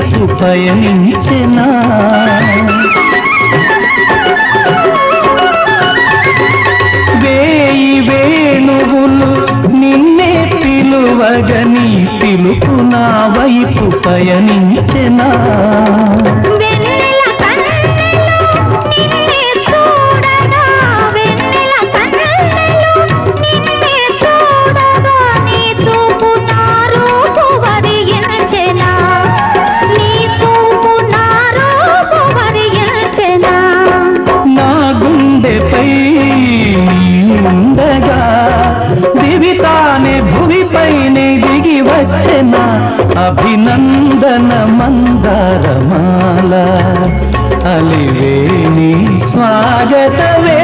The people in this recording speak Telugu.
వైపు పయనించెనా వేయి వేణువులు నిన్నే పిలువగని పిలుపు నా వైపు పయనించెనా ఉండగా దివితానే భువిపైనే దిగి వచ్చెన అభినందన మందారమాల అలివేణి స్వాగతవే